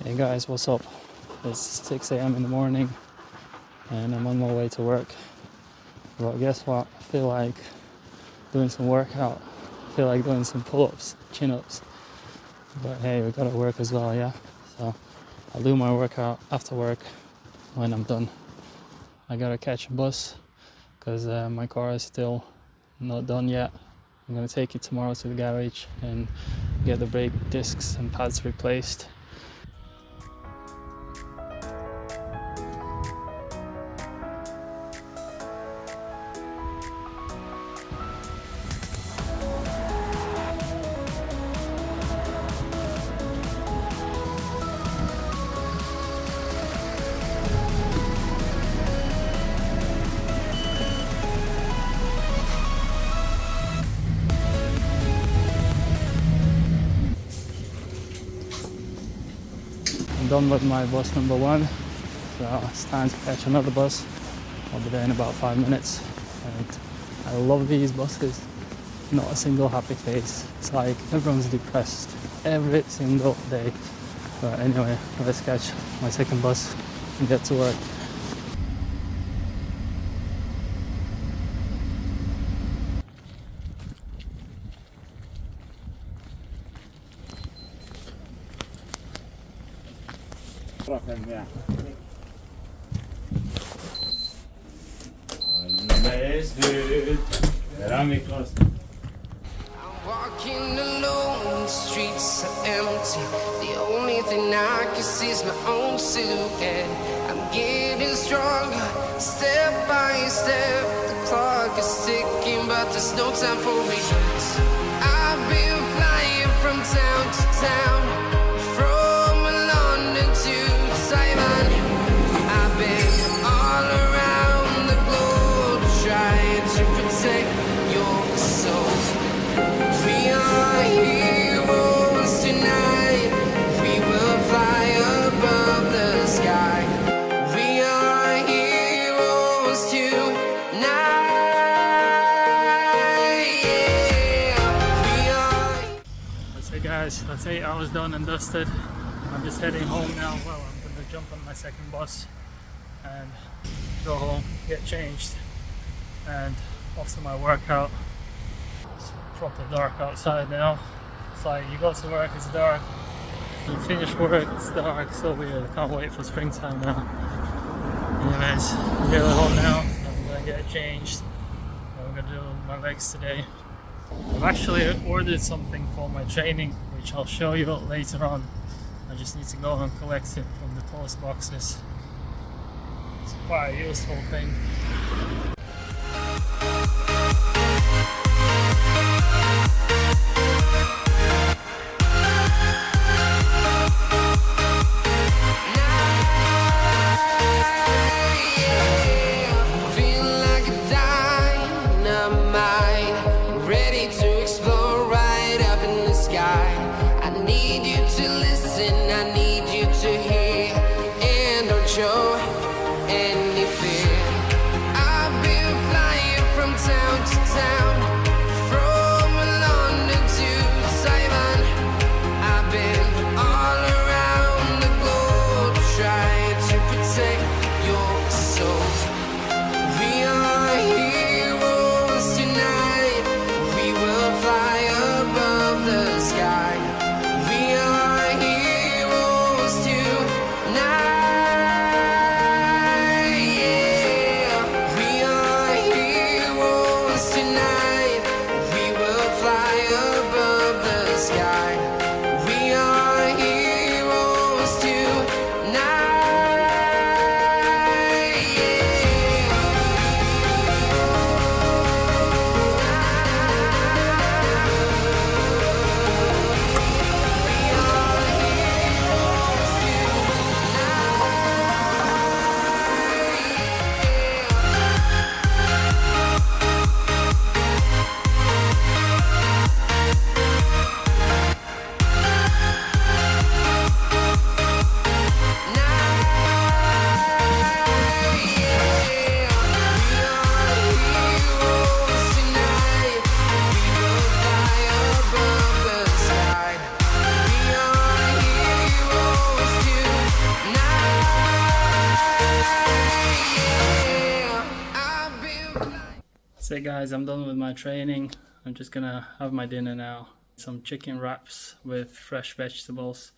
Hey guys, what's up? It's 6 a.m. in the morning and I'm on my way to work. But guess what? I feel like doing some workout. I feel like doing some pull-ups, chin-ups. But hey, we gotta work as well, yeah? So I'll do my workout after work when I'm done. I gotta catch a bus because my car is still not done yet. I'm gonna take it tomorrow to the garage and get the brake discs and pads replaced. I'm done with my bus number one, so it's time to catch another bus. I'll be there in about 5 minutes. And I love these buses. Not a single happy face. It's like everyone's depressed every single day. But anyway, let's catch my second bus and get to work. Walking alone, the streets are empty. The only thing I can see is my own silhouette. I'm getting stronger, step by step. The clock is ticking, but there's no time for regrets. I've been flying from town to town, from London to Taiwan. I've been all around the globe trying to protect your soul. We are heroes tonight. We will fly above the sky. We are heroes tonight. Yeah. We are. That's it guys, that's 8 hours done and dusted. I'm just heading home now. Well, I'm gonna jump on my second bus and go home, get changed, and off to my workout. It's proper dark outside now. It's like you go to work, it's dark. You finish work, it's dark. So weird. I can't wait for springtime now. Anyways, I'm here at home now. I'm gonna get changed. I'm gonna do my legs today. I've actually ordered something for my training, which I'll show you later on. I just need to go and collect it from the post boxes. It's quite a useful thing. Feel like a dynamite, ready to explode right up in the sky. I need you to listen, I need you to hear, and don't show any fear. I've been flying from town to town, from London to Taiwan. I've been all around the globe trying to protect your soul. We are heroes tonight. We will fly above the sky. We are heroes tonight. Yeah. We are heroes tonight. We will fly above the sky. We are heroes tonight. it guys, I'm done with my training. I'm just gonna have my dinner now. Some chicken wraps with fresh vegetables,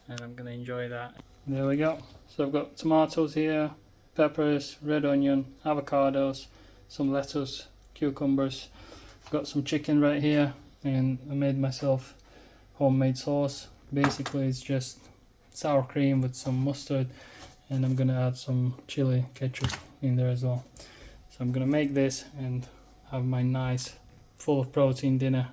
and I'm gonna enjoy that. There we go. So I've got tomatoes here, peppers, red onion, avocados, some lettuce, cucumbers. Got some chicken right here, and I made myself homemade sauce. Basically it's just sour cream with some mustard, and I'm gonna add some chili ketchup in there as well. So I'm gonna make this and have my nice full of protein dinner.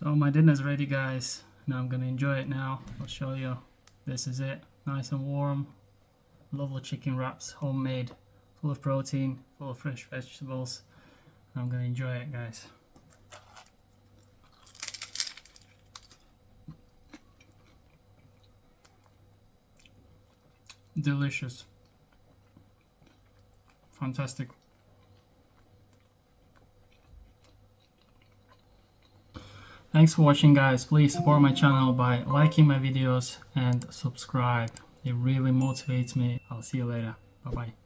So my dinner's ready guys. Now I'm gonna enjoy it now. I'll show you. This is it. Nice and warm. Lovely chicken wraps, homemade, full of protein, full of fresh vegetables. I'm gonna enjoy it guys. Delicious. Fantastic. Thanks for watching guys. Please support my channel by liking my videos and subscribe. It really motivates me. I'll see you later. Bye bye.